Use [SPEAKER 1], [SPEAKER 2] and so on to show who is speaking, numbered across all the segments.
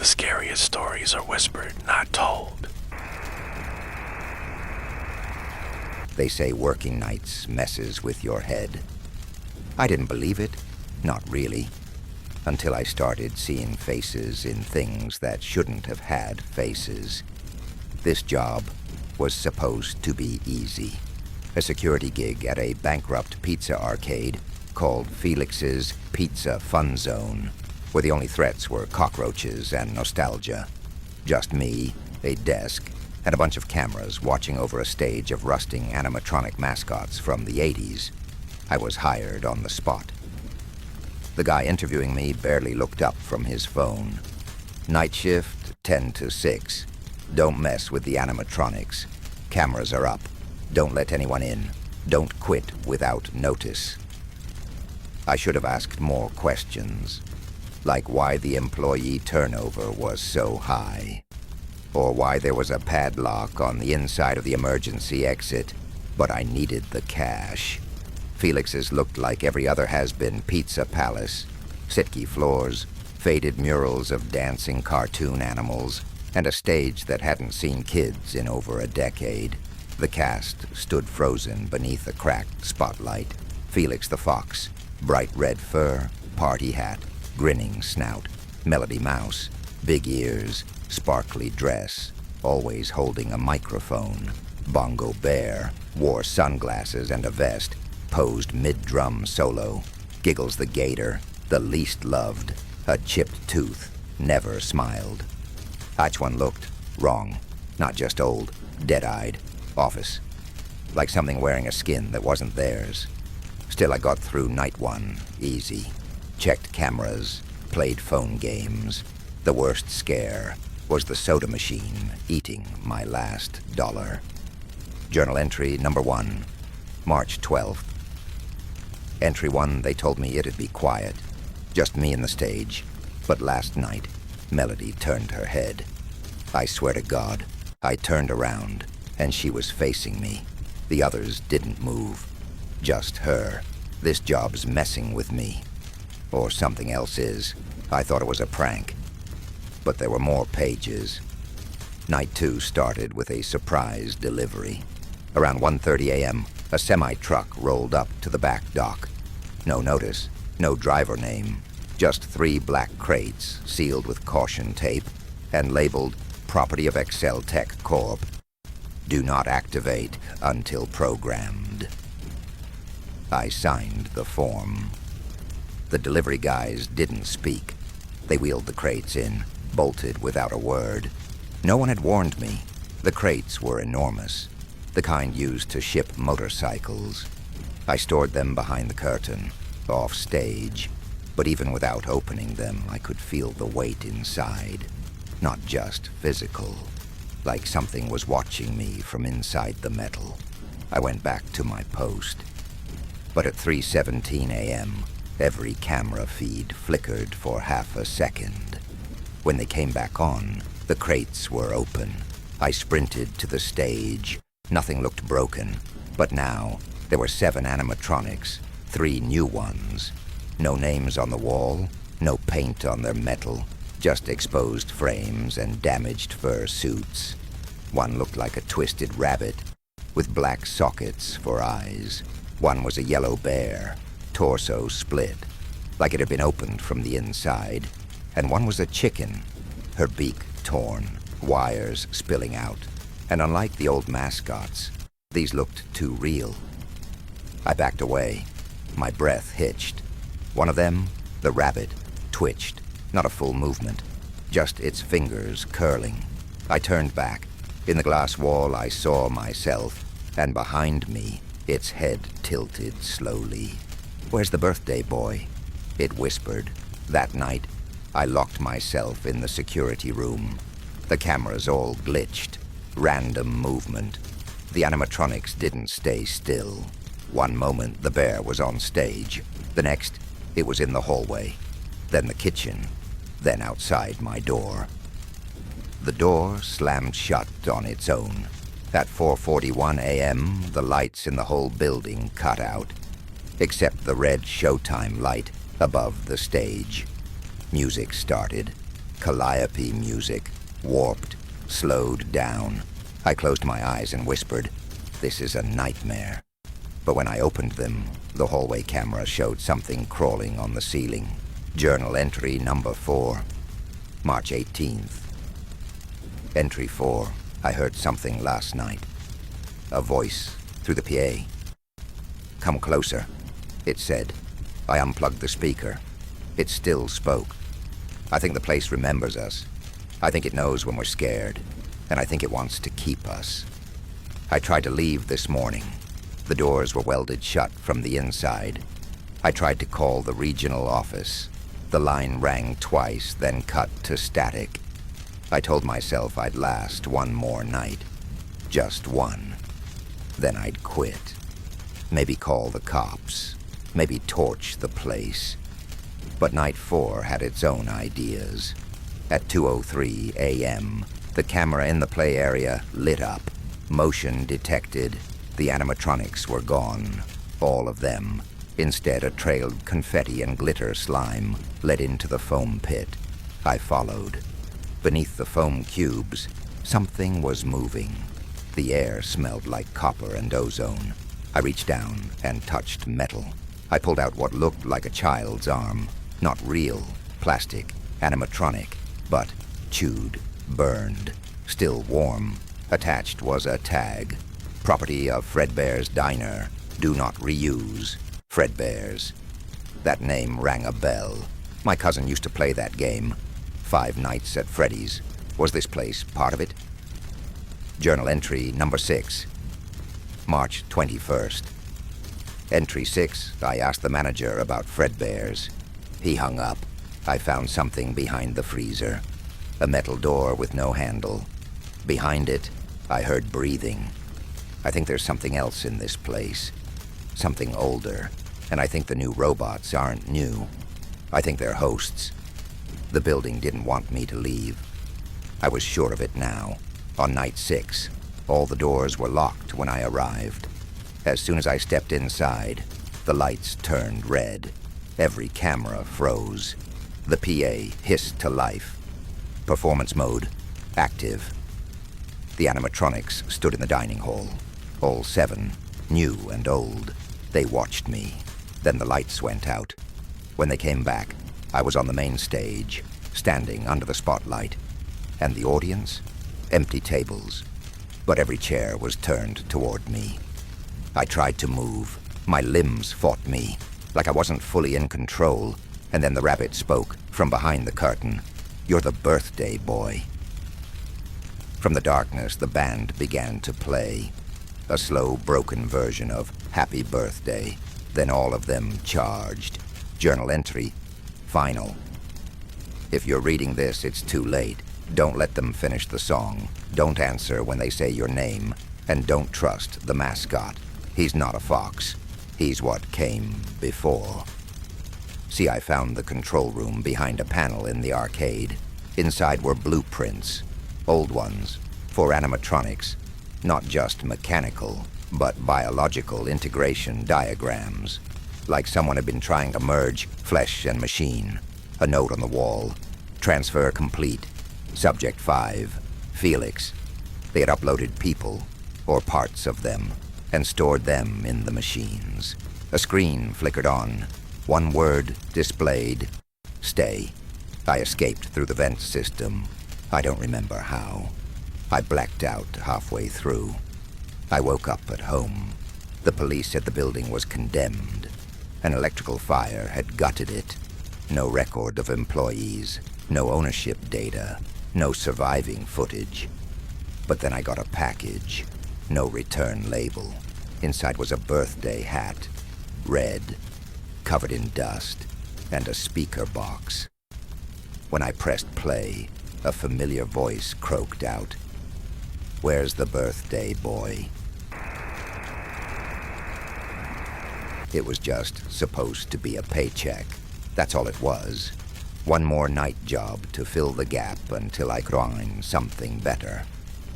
[SPEAKER 1] scariest stories are whispered, not told.
[SPEAKER 2] They say working nights messes with your head. I didn't believe it, not really, until I started seeing faces in things that shouldn't have had faces. This job was supposed to be easy. A security gig at a bankrupt pizza arcade called Felix's Pizza Fun Zone, where the only threats were cockroaches and nostalgia. Just me, a desk, and a bunch of cameras watching over a stage of rusting animatronic mascots from the 80s. I was hired on the spot. The guy interviewing me barely looked up from his phone. Night shift, 10 to 6. Don't mess with the animatronics. Cameras are up. Don't let anyone in. Don't quit without notice. I should have asked more questions, like why the employee turnover was so high, or why there was a padlock on the inside of the emergency exit, but I needed the cash. Felix's looked like every other has-been pizza palace. Sitke floors, faded murals of dancing cartoon animals, and a stage that hadn't seen kids in over a decade. The cast stood frozen beneath a cracked spotlight. Felix the Fox, bright red fur, party hat, grinning snout, Melody Mouse, big ears, sparkly dress, always holding a microphone. Bongo Bear wore sunglasses and a vest, posed mid-drum solo. Giggles the Gator, the least loved, a chipped tooth, never smiled. Each one looked wrong, not just old, dead-eyed, office, like something wearing a skin that wasn't theirs. Still, I got through night one, easy. Checked cameras, played phone games. The worst scare was the soda machine eating my last dollar. Journal entry number 1, March 12th. Entry 1, they told me it'd be quiet, just me and the stage. But last night, Melody turned her head. I swear to God, I turned around, and she was facing me. The others didn't move. Just her. This job's messing with me. Or something else is. I thought it was a prank. But there were more pages. Night 2 started with a surprise delivery. Around 1:30 a.m., a semi-truck rolled up to the back dock. No notice, no driver name, just 3 black crates sealed with caution tape and labeled Property of Excel Tech Corp. Do not activate until programmed. I signed the form. The delivery guys didn't speak. They wheeled the crates in, bolted without a word. No one had warned me. The crates were enormous, the kind used to ship motorcycles. I stored them behind the curtain, off stage, but even without opening them, I could feel the weight inside. Not just physical, like something was watching me from inside the metal. I went back to my post. But at 3:17 a.m., every camera feed flickered for half a second. When they came back on, the crates were open. I sprinted to the stage. Nothing looked broken, but now there were 7 animatronics, 3 new ones. No names on the wall, no paint on their metal, just exposed frames and damaged fur suits. One looked like a twisted rabbit, with black sockets for eyes. One was a yellow bear, torso split, like it had been opened from the inside. And one was a chicken, her beak torn, wires spilling out. And unlike the old mascots, these looked too real. I backed away, my breath hitched. One of them, the rabbit, twitched, not a full movement, just its fingers curling. I turned back. In the glass wall, I saw myself, and behind me, its head tilted slowly. "Where's the birthday boy?" it whispered. That night, I locked myself in the security room. The cameras all glitched. Random movement. The animatronics didn't stay still. One moment, the bear was on stage. The next, it was in the hallway. Then the kitchen. Then outside my door. The door slammed shut on its own. At 4:41 a.m., the lights in the whole building cut out, except the red Showtime light above the stage. Music started. Calliope music, warped, slowed down. I closed my eyes and whispered, "This is a nightmare." But when I opened them, the hallway camera showed something crawling on the ceiling. Journal entry number 4, March 18th. Entry 4, I heard something last night. A voice through the PA. "Come closer," it said. I unplugged the speaker. It still spoke. I think the place remembers us. I think it knows when we're scared, and I think it wants to keep us. I tried to leave this morning. The doors were welded shut from the inside. I tried to call the regional office. The line rang twice, then cut to static. I told myself I'd last one more night. Just one. Then I'd quit. Maybe call the cops. Maybe torch the place. But night 4 had its own ideas. At 2:03 a.m., the camera in the play area lit up. Motion detected. The animatronics were gone. All of them. Instead, a trailed confetti and glitter slime led into the foam pit. I followed. Beneath the foam cubes, something was moving. The air smelled like copper and ozone. I reached down and touched metal. I pulled out what looked like a child's arm. Not real, plastic, animatronic, but chewed, burned, still warm. Attached was a tag. Property of Fredbear's Diner. Do not reuse. Fredbear's. That name rang a bell. My cousin used to play that game. 5 Nights at Freddy's. Was this place part of it? Journal entry number 6, March 21st. Entry 6, I asked the manager about Fredbear's. He hung up. I found something behind the freezer. A metal door with no handle. Behind it, I heard breathing. I think there's something else in this place. Something older. And I think the new robots aren't new. I think they're hosts. The building didn't want me to leave. I was sure of it now. On night 6, all the doors were locked when I arrived. As soon as I stepped inside, the lights turned red. Every camera froze. The PA hissed to life. Performance mode, active. The animatronics stood in the dining hall. All 7, new and old. They watched me. Then the lights went out. When they came back, I was on the main stage, standing under the spotlight. And the audience? Empty tables. But every chair was turned toward me. I tried to move. My limbs fought me, like I wasn't fully in control. And then the rabbit spoke from behind the curtain. "You're the birthday boy." From the darkness, the band began to play. A slow, broken version of Happy Birthday. Then all of them charged. Journal entry, final. If you're reading this, it's too late. Don't let them finish the song. Don't answer when they say your name. And don't trust the mascot. He's not a fox. He's what came before. See, I found the control room behind a panel in the arcade. Inside were blueprints. Old ones. For animatronics. Not just mechanical, but biological integration diagrams. Like someone had been trying to merge flesh and machine. A note on the wall. Transfer complete. Subject 5, Felix. They had uploaded people, or parts of them, and stored them in the machines. A screen flickered on. One word displayed. Stay. I escaped through the vent system. I don't remember how. I blacked out halfway through. I woke up at home. The police said the building was condemned. An electrical fire had gutted it. No record of employees. No ownership data. No surviving footage. But then I got a package. No return label. Inside was a birthday hat. Red. Covered in dust. And a speaker box. When I pressed play, a familiar voice croaked out. "Where's the birthday boy?" It was just supposed to be a paycheck. That's all it was. One more night job to fill the gap until I could find something better.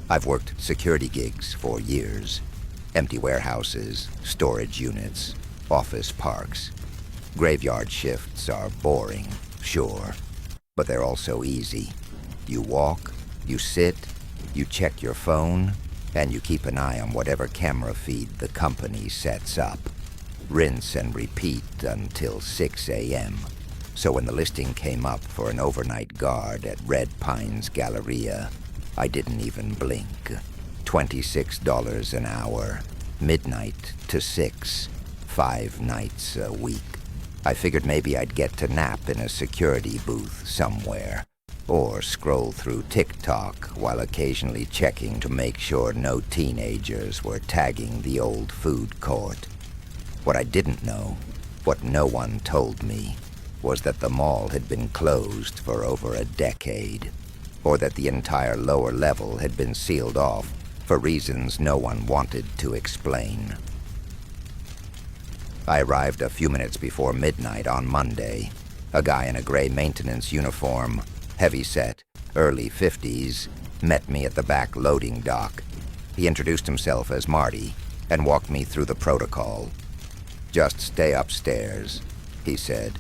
[SPEAKER 2] I've worked security gigs for years. Empty warehouses, storage units, office parks. Graveyard shifts are boring, sure, but they're also easy. You walk, you sit, you check your phone, and you keep an eye on whatever camera feed the company sets up. Rinse and repeat until 6 a.m. So when the listing came up for an overnight guard at Red Pines Galleria, I didn't even blink. $26 an hour, midnight to 6, 5 nights a week. I figured maybe I'd get to nap in a security booth somewhere, or scroll through TikTok while occasionally checking to make sure no teenagers were tagging the old food court. What I didn't know, what no one told me, was that the mall had been closed for over a decade, or that the entire lower level had been sealed off for reasons no one wanted to explain. I arrived a few minutes before midnight on Monday. A guy in a gray maintenance uniform, heavy-set, early 50s, met me at the back loading dock. He introduced himself as Marty and walked me through the protocol. "Just stay upstairs," he said.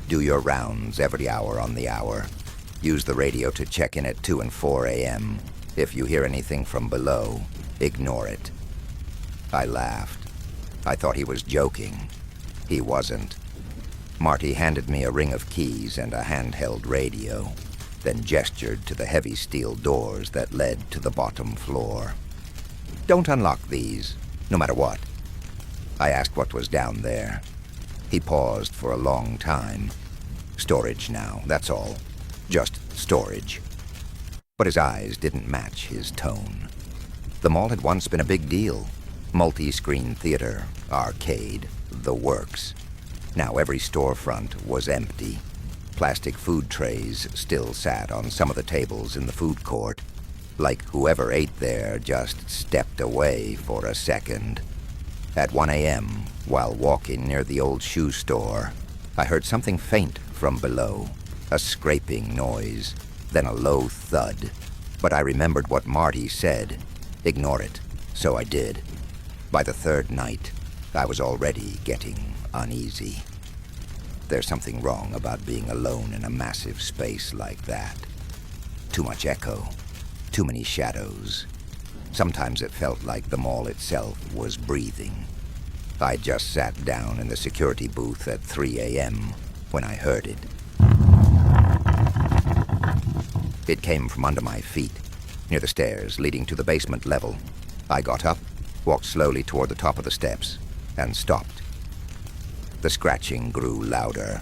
[SPEAKER 2] "Do your rounds every hour on the hour. Use the radio to check in at 2 and 4 a.m. If you hear anything from below, ignore it." I laughed. I thought he was joking. He wasn't. Marty handed me a ring of keys and a handheld radio, then gestured to the heavy steel doors that led to the bottom floor. "Don't unlock these, no matter what." I asked what was down there. He paused for a long time. "Storage now, that's all. Just storage." But his eyes didn't match his tone. The mall had once been a big deal. Multi-screen theater, arcade, the works. Now every storefront was empty. Plastic food trays still sat on some of the tables in the food court, like whoever ate there just stepped away for a second. At 1 a.m., while walking near the old shoe store, I heard something faint from below, a scraping noise, then a low thud. But I remembered what Marty said. Ignore it. So I did. By the third night, I was already getting uneasy. There's something wrong about being alone in a massive space like that. Too much echo, too many shadows. Sometimes it felt like the mall itself was breathing. I just sat down in the security booth at 3 a.m. when I heard it. It came from under my feet, near the stairs leading to the basement level. I got up, walked slowly toward the top of the steps, and stopped. The scratching grew louder.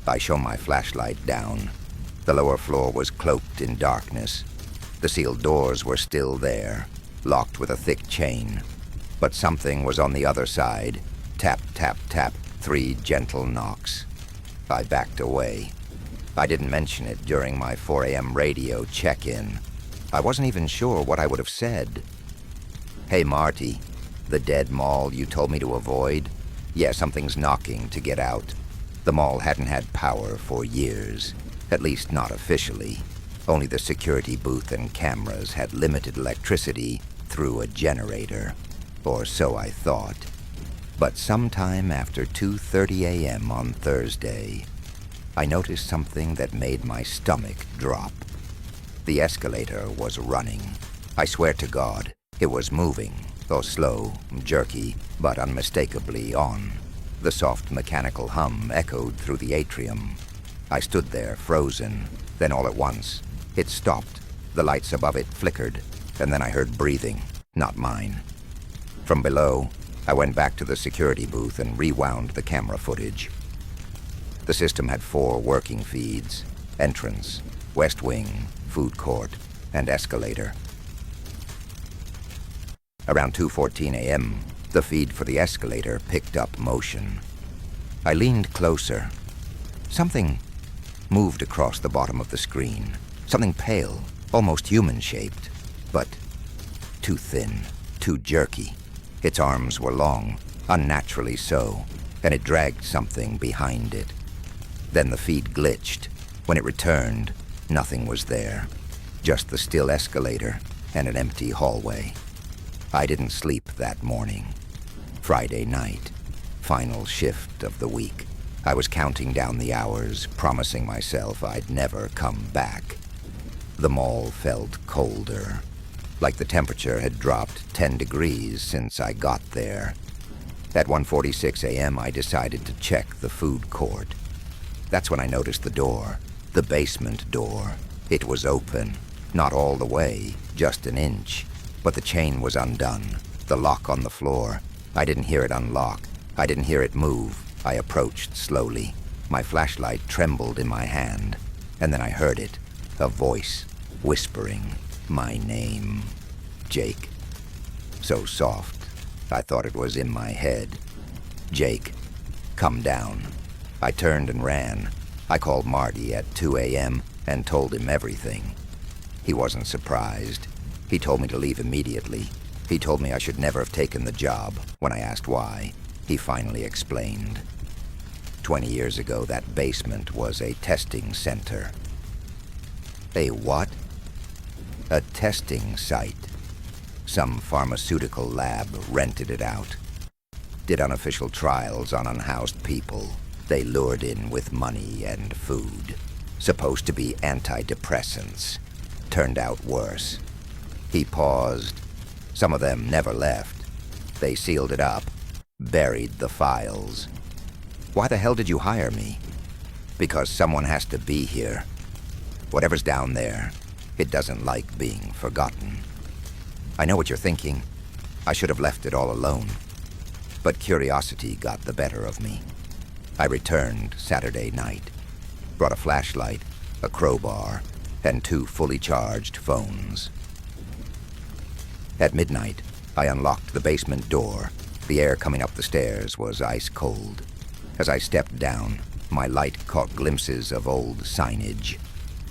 [SPEAKER 2] I shone my flashlight down. The lower floor was cloaked in darkness. The sealed doors were still there, locked with a thick chain. But something was on the other side. Tap, tap, tap, 3 gentle knocks. I backed away. I didn't mention it during my 4 a.m. radio check-in. I wasn't even sure what I would have said. "Hey, Marty, the dead mall you told me to avoid? Yeah, something's knocking to get out." The mall hadn't had power for years, at least not officially. Only the security booth and cameras had limited electricity through a generator, or so I thought. But sometime after 2:30 a.m. on Thursday, I noticed something that made my stomach drop. The escalator was running. I swear to God, it was moving, though slow, jerky, but unmistakably on. The soft mechanical hum echoed through the atrium. I stood there, frozen. Then all at once, it stopped. The lights above it flickered, and then I heard breathing, not mine. From below, I went back to the security booth and rewound the camera footage. The system had 4 working feeds: entrance, west wing, food court, and escalator. Around 2:14 a.m., the feed for the escalator picked up motion. I leaned closer. Something moved across the bottom of the screen. Something pale, almost human-shaped, but too thin, too jerky. Its arms were long, unnaturally so, and it dragged something behind it. Then the feed glitched. When it returned, nothing was there. Just the still escalator and an empty hallway. I didn't sleep that morning. Friday night, final shift of the week. I was counting down the hours, promising myself I'd never come back. The mall felt colder, like the temperature had dropped 10 degrees since I got there. At 1:46 a.m., I decided to check the food court. That's when I noticed the door, the basement door. It was open, not all the way, just an inch. But the chain was undone, the lock on the floor. I didn't hear it unlock. I didn't hear it move. I approached slowly. My flashlight trembled in my hand, and then I heard it, a voice whispering my name. Jake. So soft, I thought it was in my head. Jake, come down. I turned and ran. I called Marty at 2 a.m. and told him everything. He wasn't surprised. He told me to leave immediately. He told me I should never have taken the job. When I asked why, he finally explained. 20 years ago, that basement was a testing center. A what? A testing site. Some pharmaceutical lab rented it out. Did unofficial trials on unhoused people. They lured in with money and food. Supposed to be antidepressants. Turned out worse. He paused. Some of them never left. They sealed it up, buried the files. Why the hell did you hire me? Because someone has to be here. Whatever's down there, it doesn't like being forgotten. I know what you're thinking. I should have left it all alone. But curiosity got the better of me. I returned Saturday night. Brought a flashlight, a crowbar, and 2 fully charged phones. At midnight, I unlocked the basement door. The air coming up the stairs was ice cold. As I stepped down, my light caught glimpses of old signage.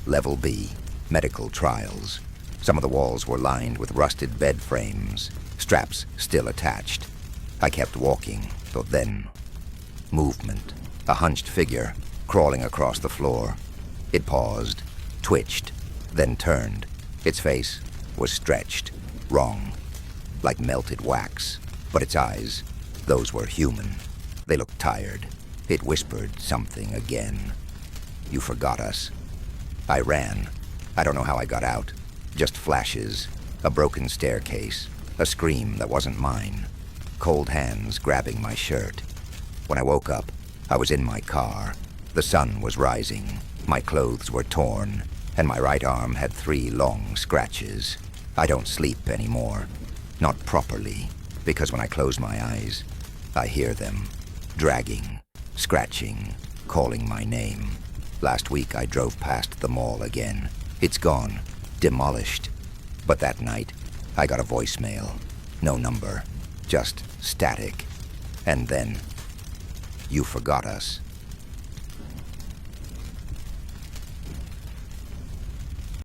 [SPEAKER 2] Level B, medical trials. Some of the walls were lined with rusted bed frames, straps still attached. I kept walking, but then, movement. A hunched figure crawling across the floor. It paused, twitched, then turned. Its face was stretched, wrong, like melted wax. But its eyes, those were human. They looked tired. It whispered something again. You forgot us. I ran. I don't know how I got out. Just flashes, a broken staircase, a scream that wasn't mine. Cold hands grabbing my shirt. When I woke up, I was in my car. The sun was rising. My clothes were torn, and my right arm had 3 long scratches. I don't sleep anymore. Not properly, because when I close my eyes, I hear them, dragging, scratching, calling my name. Last week I drove past the mall again. It's gone, demolished. But that night, I got a voicemail. No number, just static. And then, you forgot us.